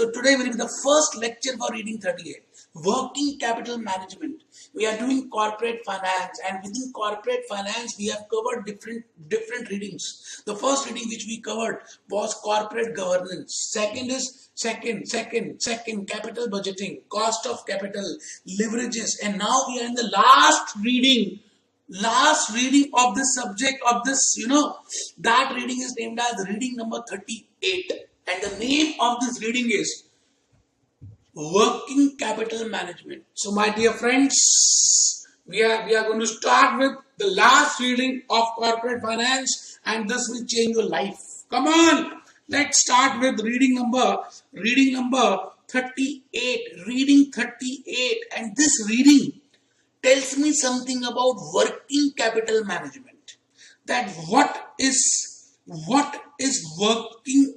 So today will be the first lecture for reading 38. Working capital management. We are doing corporate finance, and within corporate finance we have covered different readings. The first reading which we covered was corporate governance. Second is second capital budgeting, cost of capital, leverages, and now we are in the last reading of this subject of this, that reading is named as reading number 38, and the name of this reading is working capital management. So my dear friends, we are going to start with the last reading of corporate finance, and this will change your life. Come on, let's start with reading number 38, reading 38, and this reading tells me something about working capital management. That what is working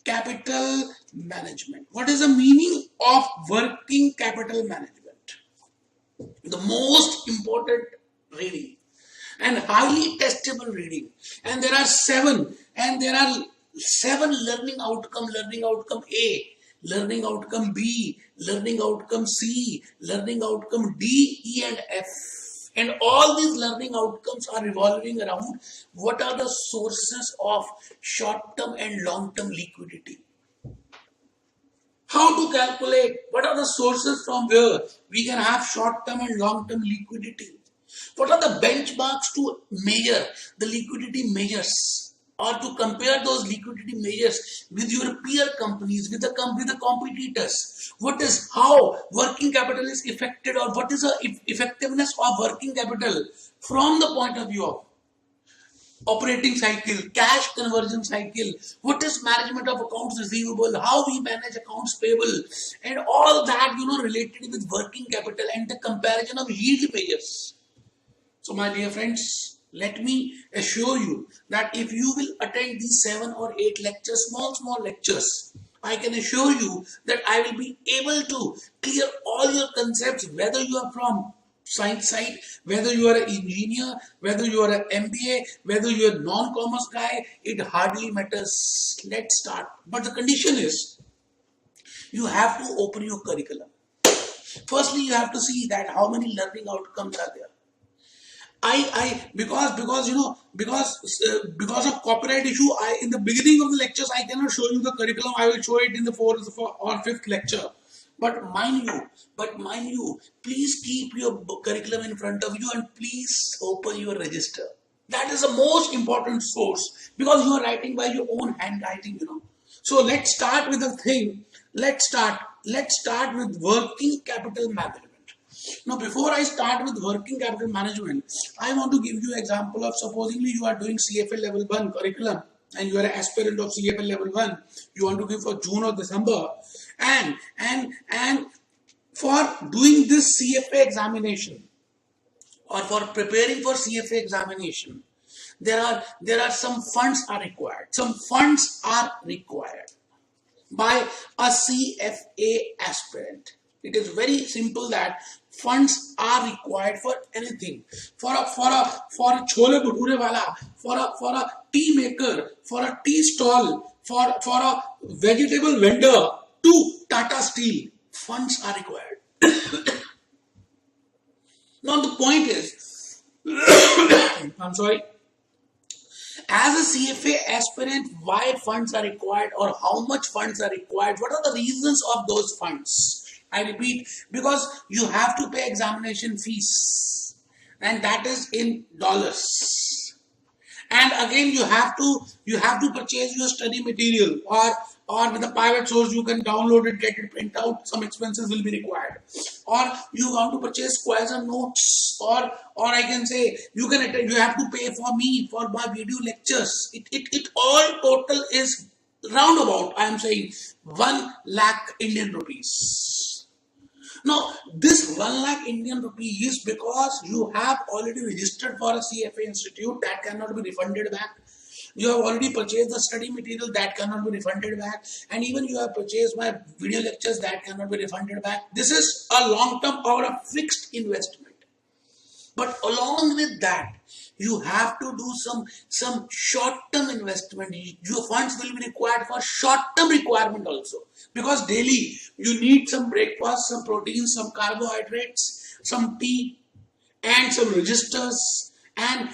capital management? What is the meaning of working capital management? The most important reading and highly testable reading. And there are seven learning outcome A, learning outcome B, learning outcome C, learning outcome D, E and F. And all these learning outcomes are revolving around what are the sources of short-term and long-term liquidity. How to calculate what are the sources from where we can have short-term and long-term liquidity. What are the benchmarks to measure the liquidity measures, or to compare those liquidity measures with your peer companies, with the competitors. What is how working capital is affected, or what is the effectiveness of working capital from the point of view of operating cycle, cash conversion cycle, what is management of accounts receivable, how we manage accounts payable, and all that related with working capital and the comparison of yield measures. So my dear friends, let me assure you that if you will attend these 7 or 8 lectures, small lectures, I can assure you that I will be able to clear all your concepts, whether you are from science side, whether you are an engineer, whether you are an MBA, whether you are a non-commerce guy, it hardly matters. Let's start. But the condition is, you have to open your curriculum. Firstly, you have to see that how many learning outcomes are there. Because of copyright issue, in the beginning of the lectures I cannot show you the curriculum. I will show it in the 4th or 5th lecture. But mind you, please keep your curriculum in front of you and please open your register. That is the most important source, because you are writing by your own handwriting. So let's start with the thing. Let's start with working capital management. Now, before I start with working capital management, I want to give you an example of, supposedly you are doing CFA Level 1 curriculum and you are an aspirant of CFA Level 1. You want to give for June or December, and for doing this CFA examination, or for preparing for CFA examination, there are some funds are required. Some funds are required by a CFA aspirant. It is very simple that funds are required for anything. For a chole bhature wala, for a tea maker, for a tea stall, for a vegetable vendor to Tata Steel, funds are required. Now the point is, I'm sorry, as a CFA aspirant, why funds are required, or how much funds are required? What are the reasons of those funds? I repeat, because you have to pay examination fees, and that is in dollars. And again, you have to purchase your study material, or with a private source you can download it, get it print out. Some expenses will be required. Or you want to purchase squares and notes, or I can say you have to pay for me for my video lectures. It all total is roundabout, I am saying, 1 lakh Indian rupees. Now, this 1 lakh Indian rupee is because you have already registered for a CFA institute, that cannot be refunded back. You have already purchased the study material, that cannot be refunded back. And even you have purchased my video lectures, that cannot be refunded back. This is a long-term or a fixed investment. But along with that, you have to do some short-term investment. Your funds will be required for short-term requirement also. Because daily you need some breakfast, some protein, some carbohydrates, some tea, and some registers, and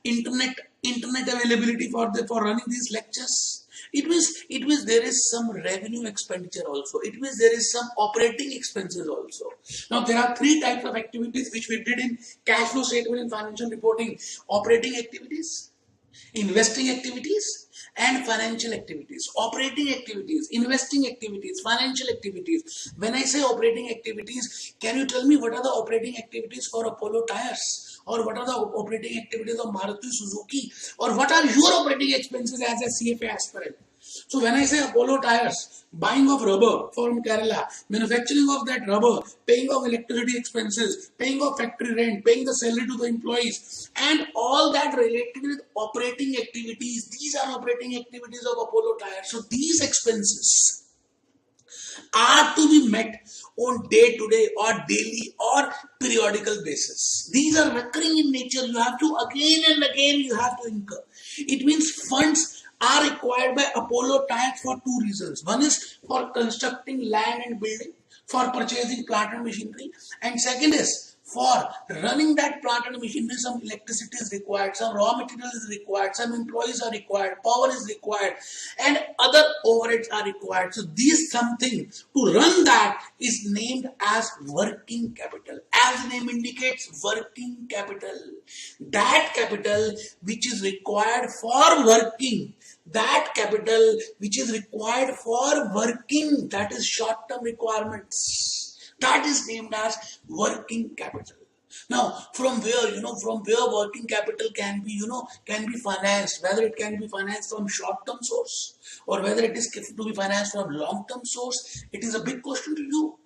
internet availability for running these lectures. It means there is some revenue expenditure also. It means there is some operating expenses also. Now there are three types of activities which we did in cash flow statement and financial reporting: operating activities, investing activities, and financial activities. Operating activities, investing activities, financial activities. When I say operating activities, can you tell me what are the operating activities for Apollo Tires, or what are the operating activities of Maruti Suzuki, or what are your operating expenses as a CFA aspirant? So when I say Apollo Tires, buying of rubber from Kerala, manufacturing of that rubber, paying of electricity expenses, paying of factory rent, paying the salary to the employees, and all that related with operating activities, these are operating activities of Apollo Tires. So these expenses are to be met on day-to-day or daily or periodical basis. These are recurring in nature. You have to again and again you have to incur. It means funds are required by Apollo Tires for two reasons. One is for constructing land and building, for purchasing plant and machinery, and second is for running that plant and machinery. Some electricity is required, some raw material is required, some employees are required, power is required, and other overheads are required. So these something to run that is named as working capital. As the name indicates, working capital. That capital which is required for working, that capital which is required for working, that is short-term requirements. That is named as working capital. Now, from where working capital can be financed, whether it can be financed from short-term source or whether it is to be financed from long-term source, it is a big question to you.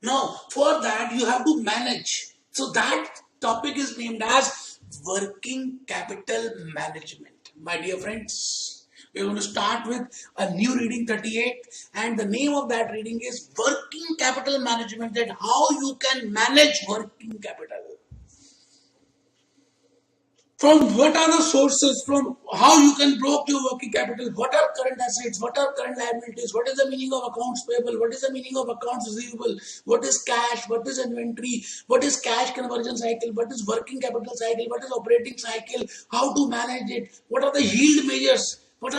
Now, for that you have to manage. So that topic is named as working capital management. My dear friends, we're going to start with a new reading 38, and the name of that reading is Working Capital Management, that how you can manage working capital. From what are the sources, from how you can block your working capital, what are current assets, what are current liabilities, what is the meaning of accounts payable, what is the meaning of accounts receivable, what is cash, what is inventory, what is cash conversion cycle, what is working capital cycle, what is operating cycle, how to manage it, what are the yield measures, what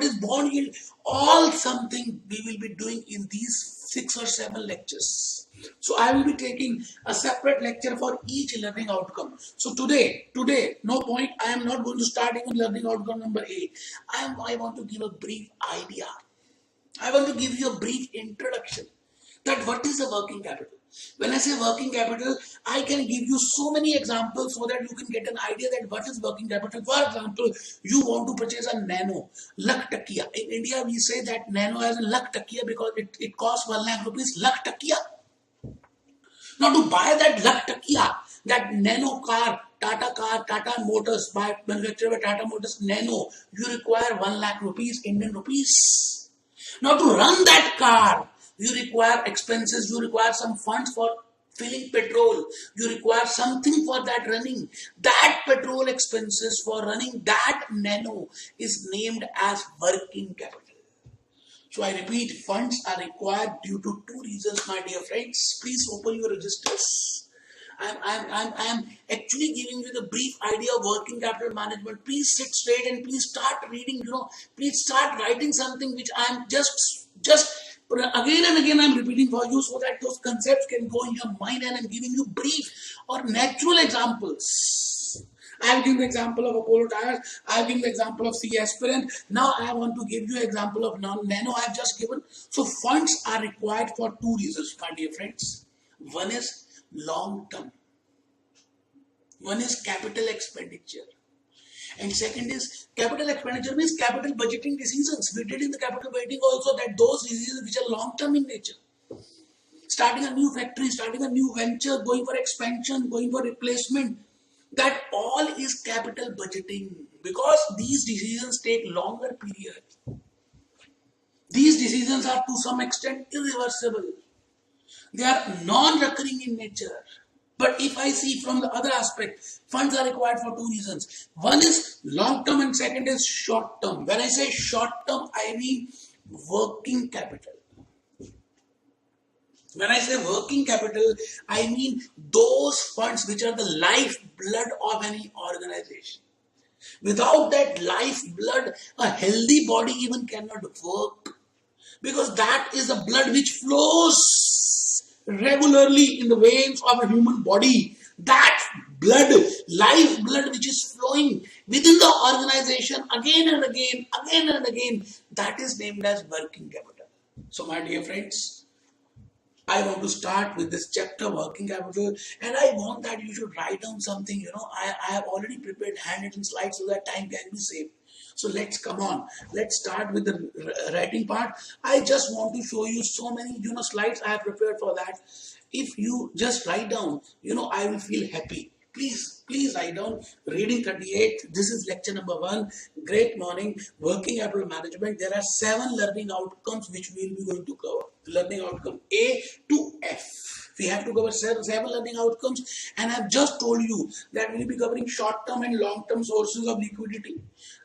is bond yield, all something we will be doing in these 6 or 7 lectures. So I will be taking a separate lecture for each learning outcome. So today, no point, I am not going to start even learning outcome number 8. I want to give a brief idea. I want to give you a brief introduction that what is the working capital. When I say working capital, I can give you so many examples so that you can get an idea that what is working capital. For example, you want to purchase a nano, lakh takiya. In India, we say that nano as a lakh takiya because it costs 1 lakh rupees, lakh takiya. Now to buy that lakh takiya, that nano car, Tata Motors, manufactured by Tata Motors Nano, you require 1 lakh rupees, Indian rupees. Now to run that car, you require expenses, you require some funds for filling petrol, you require something for that running. That petrol expenses for running that nano is named as working capital. So I repeat, funds are required due to 2 reasons, my dear friends. Please open your registers. I'm actually giving you the brief idea of working capital management. Please sit straight and please start reading, please start writing something which I'm just again and again I'm repeating for you so that those concepts can go in your mind, and I'm giving you brief or natural examples. I have given the example of Apollo Tires. I have given the example of C aspirant. Now I want to give you an example of nano I have just given. So funds are required for 2 reasons, my dear friends. One is long term. One is capital expenditure. And second is capital expenditure means capital budgeting decisions. We did in the capital budgeting also that those decisions which are long term in nature. Starting a new factory, starting a new venture, going for expansion, going for replacement. That all is capital budgeting because these decisions take longer period. These decisions are to some extent irreversible. They are non-recurring in nature. But if I see from the other aspect, funds are required for two reasons. One is long term and second is short term. When I say short term, I mean working capital. When I say working capital, I mean those funds which are the lifeblood of any organization. Without that lifeblood, a healthy body even cannot work. Because that is the blood which flows regularly in the veins of a human body. That blood, life blood which is flowing within the organization again and again, that is named as working capital. So my dear friends, I want to start with this chapter working capital, and I want that you should write down something. I have already prepared handwritten slides so that time can be saved. So let's come on. Let's start with the writing part. I just want to show you so many slides I have prepared for that. If you just write down, I will feel happy. Please write down reading 38. This is lecture number 1. Great morning. Working capital management. There are 7 learning outcomes which we will be going to cover. Learning outcome A to F. We have to cover seven learning outcomes, and I have just told you that we will be covering short-term and long-term sources of liquidity,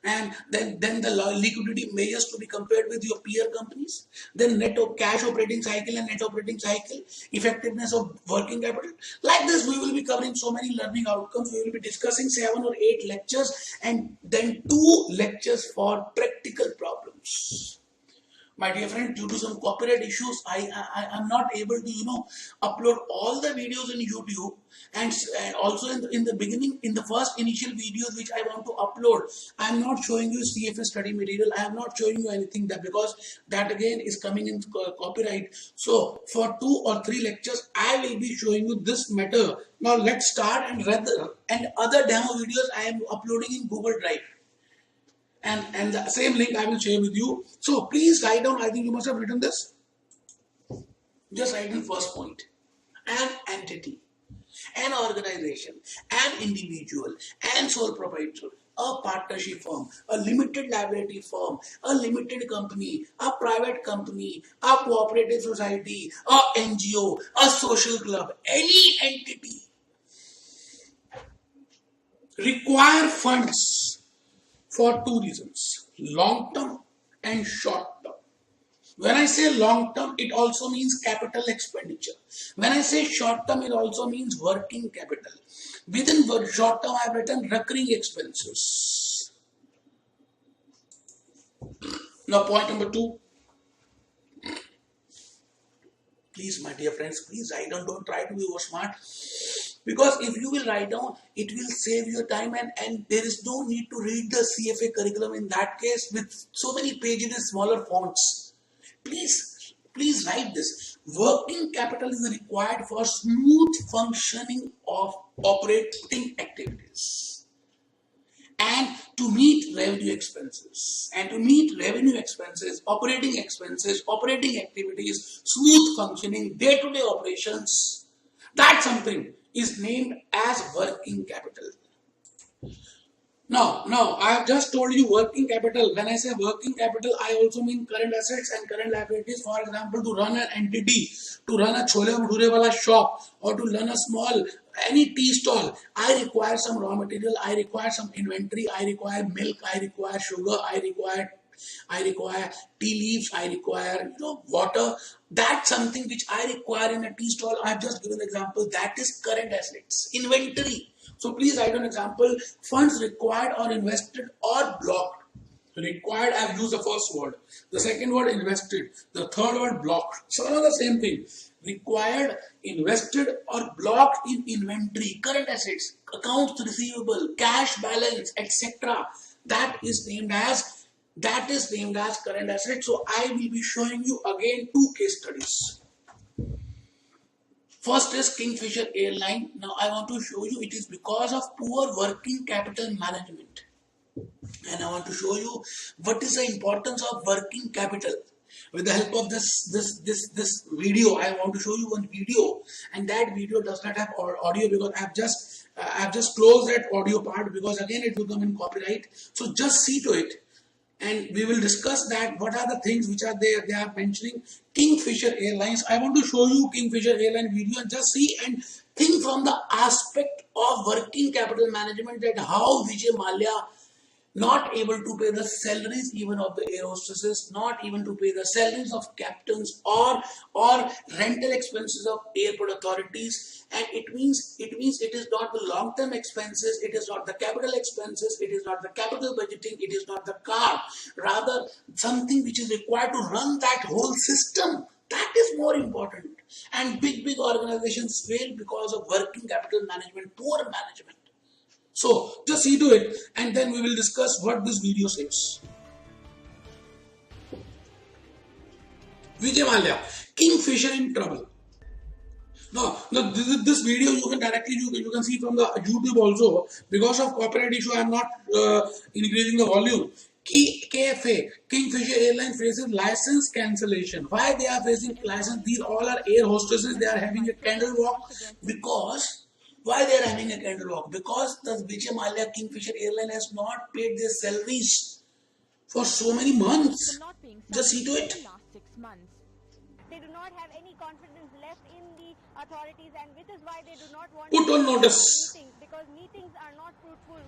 and then the liquidity measures to be compared with your peer companies, then net of cash operating cycle and net operating cycle, effectiveness of working capital. Like this, we will be covering so many learning outcomes. We will be discussing 7 or 8 lectures and then 2 lectures for practical problems. My dear friend, due to some copyright issues, I am not able to upload all the videos in YouTube, and also in the beginning, in the first initial videos which I want to upload, I am not showing you CFA study material. I am not showing you anything that, because that again is coming in copyright. So for 2 or 3 lectures, I will be showing you this matter. Now let's start, and other demo videos I am uploading in Google Drive. And the same link I will share with you. So please write down, I think you must have written this. Just write in first point. An entity, an organization, an individual, an sole proprietor, a partnership firm, a limited liability firm, a limited company, a private company, a cooperative society, a NGO, a social club, any entity require funds for 2 reasons, long term and short term. When I say long term, it also means capital expenditure. When I say short term, it also means working capital. Within short term, I have written recurring expenses. Now point number 2. Please, my dear friends, please write down, don't try to be over smart. Because if you will write down, it will save your time, and there is no need to read the CFA curriculum in that case with so many pages in smaller fonts. Please write this. Working capital is required for smooth functioning of operating activities and to meet revenue expenses. And to meet revenue expenses, operating activities, smooth functioning, day-to-day operations, that something is named as working capital. Now, I have just told you working capital. When I say working capital, I also mean current assets and current liabilities. For example, to run an entity, to run a chole bhature wala shop, or to run a small, any tea stall, I require some raw material, I require some inventory, I require milk, I require sugar, I require tea leaves, I require water. That's something which I require in a tea stall. I have just given an example. That is current assets. Inventory. So please write an example. Funds required or invested or blocked. Required, I have used the first word. The second word, invested. The third word, blocked. So another same thing. Required, invested or blocked in inventory, current assets, accounts receivable, cash balance, etc. That is named as current assets. So I will be showing you again 2 case studies. First is Kingfisher Airline. Now I want to show you it is because of poor working capital management. And I want to show you what is the importance of working capital. With the help of this video, I want to show you one video, and that video does not have audio because I have just closed that audio part, because again it will come in copyright. So just see to it, and we will discuss that what are the things which are there. They are mentioning Kingfisher Airlines. I want to show you Kingfisher Airline video, and just see and think from the aspect of working capital management, that how Vijay Mallya not able to pay the salaries even of the air hostesses, not even to pay the salaries of captains or rental expenses of airport authorities. And it means it is not the long term expenses, it is not the capital expenses, it is not the capital budgeting, it is not the car, rather something which is required to run that whole system. That is more important. And big organizations fail because of working capital management, poor management. So just see to it, and then we will discuss what this video says. Vijay Mallya, Kingfisher in trouble. No, this video you can directly you can see from the YouTube also. Because of copyright issue, I am not increasing the volume. KFA, Kingfisher Airlines faces license cancellation. Why they are facing license? These all are air hostesses. They are having a candle walk because. Why they are having a candle walk? Because the Vijay Mallya Kingfisher Airline has not paid their salaries for so many months. Just see to it. They do not have any confidence left in the authorities, and which is why they do not want put on notice. Meetings, because meetings are not fruitful.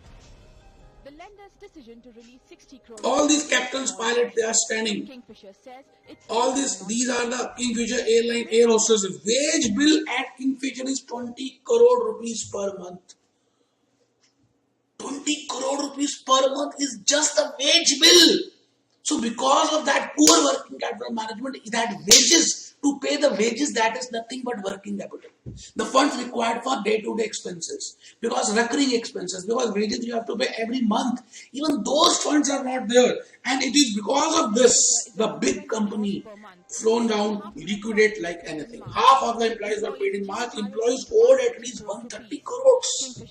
The lender's decision to release 60 crore. All these captains, pilots, they are standing. Kingfisher says all these are the Kingfisher Airline air hostesses. Wage bill at Kingfisher is 20 crore rupees per month. 20 crore rupees per month is just the wage bill. So because of that poor working capital management, that wages, to pay the wages, that is nothing but working capital. The funds required for day-to-day expenses, because recurring expenses, because wages you have to pay every month, even those funds are not there. And it is because of this, the big company flown down, liquidate like anything. Half of the employees were paid in March. Employees owed at least 130 crores.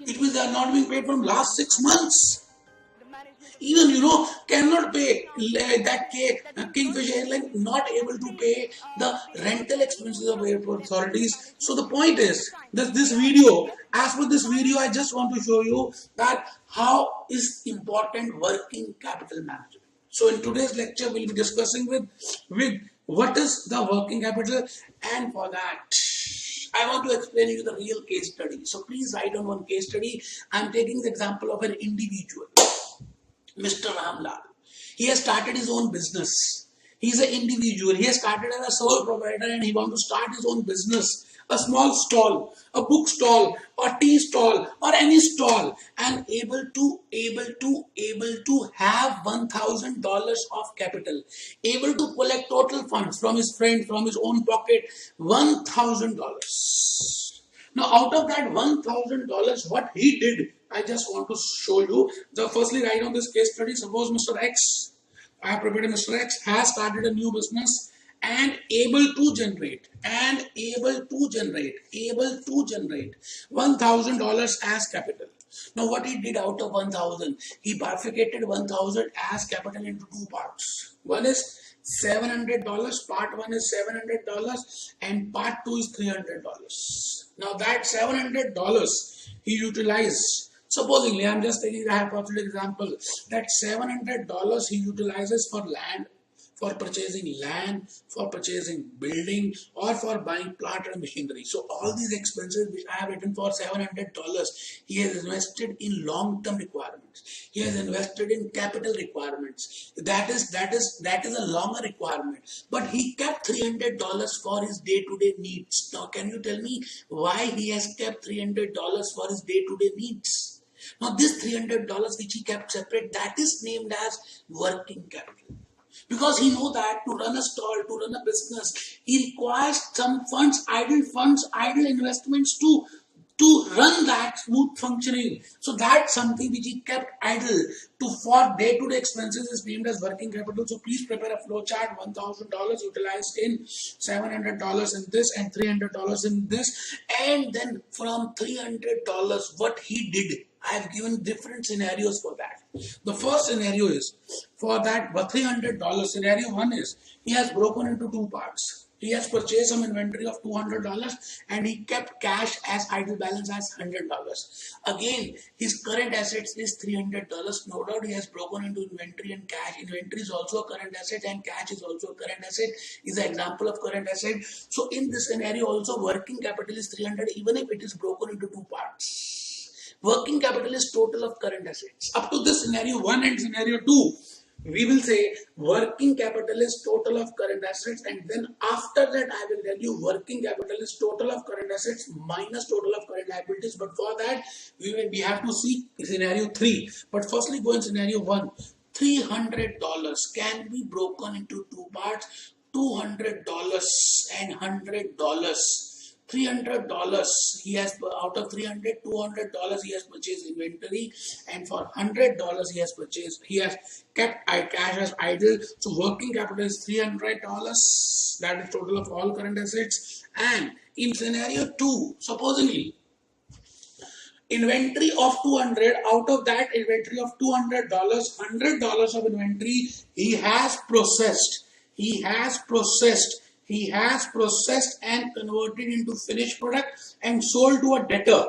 It means they are not being paid from last 6 months. Even cannot pay that Kingfisher Airline, not able to pay the rental expenses of airport authorities. So the point is that this video, as per this video, I just want to show you that how is important working capital management. So in today's lecture, we'll be discussing with what is the working capital, and for that I want to explain you the real case study. So please write on one case study. I'm taking the example of an individual. Mr. Ramlal. He has started his own business. He is an individual. He has started as a sole proprietor and he wants to start his own business. A small stall, a book stall, or tea stall, or any stall, and able to have $1,000 of capital. Able to collect total funds from his friend, from his own pocket, $1,000. Now, out of that $1,000, what he did, I just want to show you. Firstly, write on this case study. Suppose Mr. X, I have prepared Mr. X, has started a new business and able to generate $1,000 as capital. Now, what he did out of 1,000, he bifurcated 1,000 as capital into two parts. One is $700, part one is $700 and part two is $300. Now that $700 he utilized, supposedly I'm just taking a hypothetical example, that $700 he utilizes for land, for purchasing land, for purchasing building, or for buying plant and machinery. So all these expenses which I have written for $700, he has invested in long-term requirements. He has invested in capital requirements. That is a longer requirement. But he kept $300 for his day-to-day needs. Now can you tell me why he has kept $300 for his day-to-day needs? Now this $300 which he kept separate, that is named as working capital. Because he knows that to run a stall, to run a business, he requires some funds, idle investments to run that smooth functioning. So that's something which he kept idle for day-to-day expenses is named as working capital. So please prepare a flow chart. $1,000 utilized in, $700 in this, and $300 in this. And then from $300, what he did, I have given different scenarios for that. The first scenario is for that $300 scenario one is he has broken into two parts. He has purchased some inventory of $200 and he kept cash as idle balance as $100. Again, his current assets is $300. No doubt he has broken into inventory and cash. Inventory is also a current asset and cash is also a current asset. Is an example of current asset. So in this scenario also working capital is 300 even if it is broken into two parts. Working capital is total of current assets. Up to this scenario 1 and scenario 2, we will say working capital is total of current assets, and then after that I will tell you working capital is total of current assets minus total of current liabilities. But for that we have to see scenario 3. But firstly go in scenario 1. $300 can be broken into two parts, $200 and $100. $300 he has, out of $200 he has purchased inventory, and for $100 he has kept cash as idle. So working capital is $300, that is total of all current assets. And in scenario 2, supposedly inventory of 200, out of that inventory of $200, $100 of inventory he has processed and converted into finished product and sold to a debtor.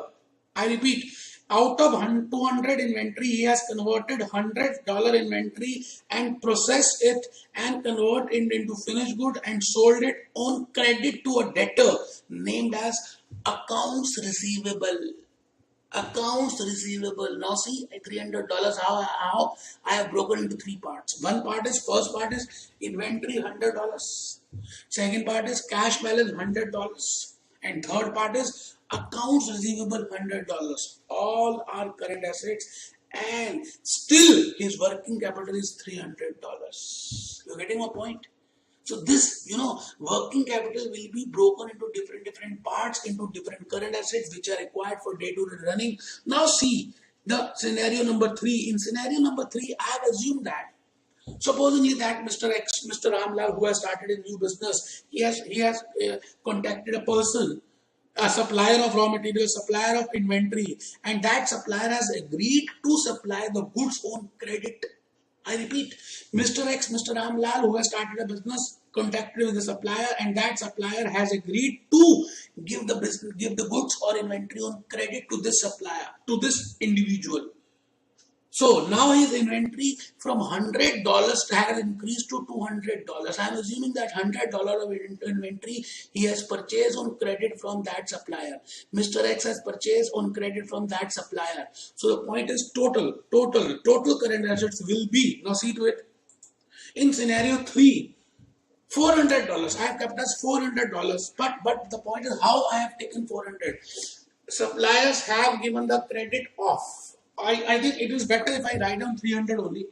I repeat, out of 200 inventory, he has converted $100 inventory and processed it and converted it into finished good and sold it on credit to a debtor named as accounts receivable. Accounts receivable. Now see, $300 how I have broken into three parts. First part is inventory $100. Second part is cash balance $100. And third part is accounts receivable $100. All are current assets and still his working capital is $300. You're getting my point? So this, working capital will be broken into different parts, into different current assets which are required for day-to-day running. Now see the scenario number 3. In scenario number 3, I have assumed that supposedly that Mr. X, Mr. Ramlal, who has started a new business, he has contacted a person, a supplier of raw materials, supplier of inventory, and that supplier has agreed to supply the goods on credit. I repeat, Mr. X, Mr. Ramlal, who has started a business, contacted with the supplier, and that supplier has agreed to give the goods or inventory on credit to this supplier, to this individual. So now his inventory from $100 has increased to $200. I am assuming that $100 of inventory he has purchased on credit from that supplier. Mr. X has purchased on credit from that supplier. So the point is total current assets will be, now see to it. In scenario 3, $400. I have kept as $400. But the point is how I have taken 400. Suppliers have given the credit off. I think it is better if I write down 300 only.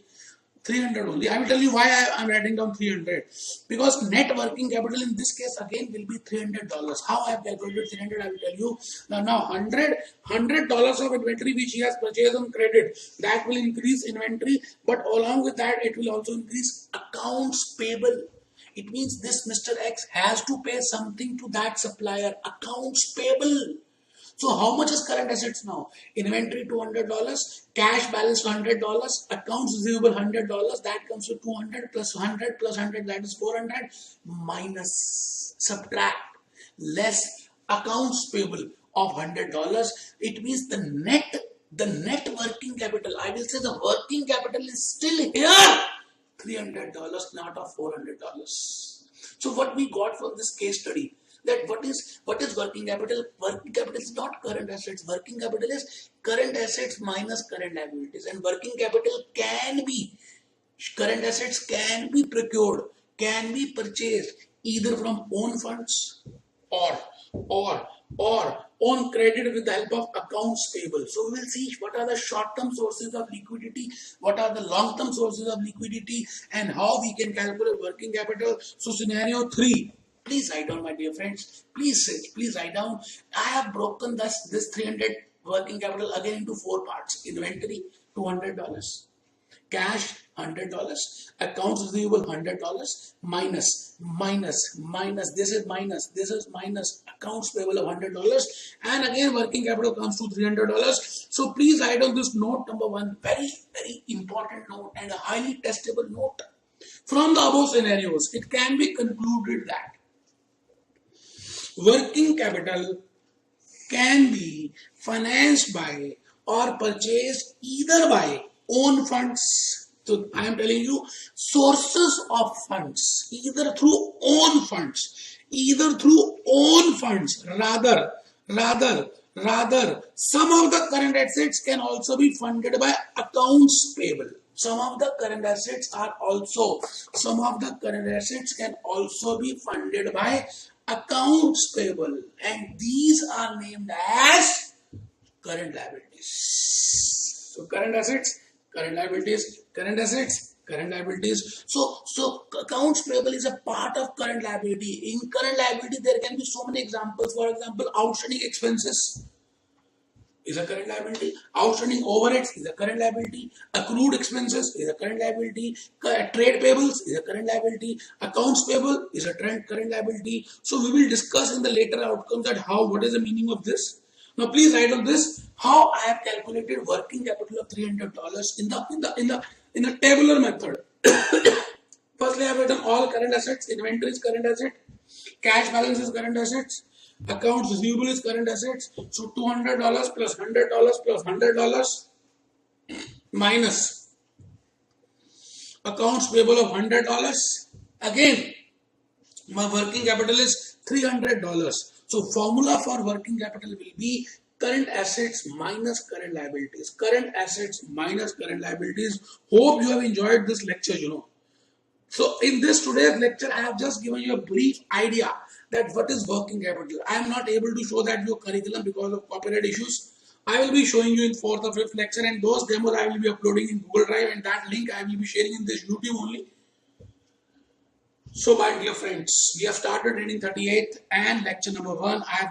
300 only. I will tell you why I am writing down 300. Because net working capital in this case again will be $300. How I have calculated 300 I will tell you. Now $100 of inventory which he has purchased on credit, that will increase inventory, but along with that it will also increase accounts payable. It means this Mr. X has to pay something to that supplier. Accounts payable. So how much is current assets now? Inventory $200, cash balance $100, accounts receivable $100. That comes to 200 plus 100 plus 100, that is 400, minus, subtract, less accounts payable of $100. It means the net working capital, I will say the working capital is still here, $300, not of $400. So what we got from this case study, that what is working capital? Working capital is not current assets. Working capital is current assets minus current liabilities. And working capital current assets can be procured, can be purchased either from own funds or on credit with the help of accounts payable. So we will see what are the short-term sources of liquidity, what are the long-term sources of liquidity, and how we can calculate working capital. So scenario 3. Please write down, my dear friends. Please write down. I have broken this 300 working capital again into 4 parts. Inventory, $200. Cash, $100. Accounts receivable $100 minus this is minus accounts payable of $100, and again working capital comes to $300. So please write on this note number 1, very important note and a highly testable note. From the above scenarios, it can be concluded that working capital can be financed by or purchased either by own funds. So I am telling you sources of funds, either through own funds, rather some of the current assets can also be funded by accounts payable. Some of the current assets can also be funded by accounts payable, and these are named as current liabilities. So current assets, current liabilities, current assets, current liabilities. So accounts payable is a part of current liability. In current liability, there can be so many examples. For example, outstanding expenses is a current liability. Outstanding overheads is a current liability. Accrued expenses is a current liability. Trade payables is a current liability. Accounts payable is a current liability. So we will discuss in the later outcomes that what is the meaning of this. Now please write on this how I have calculated working capital of $300 in the tabular method. Firstly, I have written all current assets. Inventory is current asset. Cash balance is current assets. Accounts receivable is current assets. So $200 plus $100 plus $100 minus accounts payable of $100. Again, my working capital is $300. So formula for working capital will be current assets minus current liabilities. Current assets minus current liabilities. Hope you have enjoyed this lecture, So in this today's lecture, I have just given you a brief idea that what is working capital. I am not able to show that in your curriculum because of copyright issues. I will be showing you in 4th or 5th lecture, and those demos I will be uploading in Google Drive, and that link I will be sharing in this YouTube only. So my dear friends, we have started reading 38th and lecture number 1. I have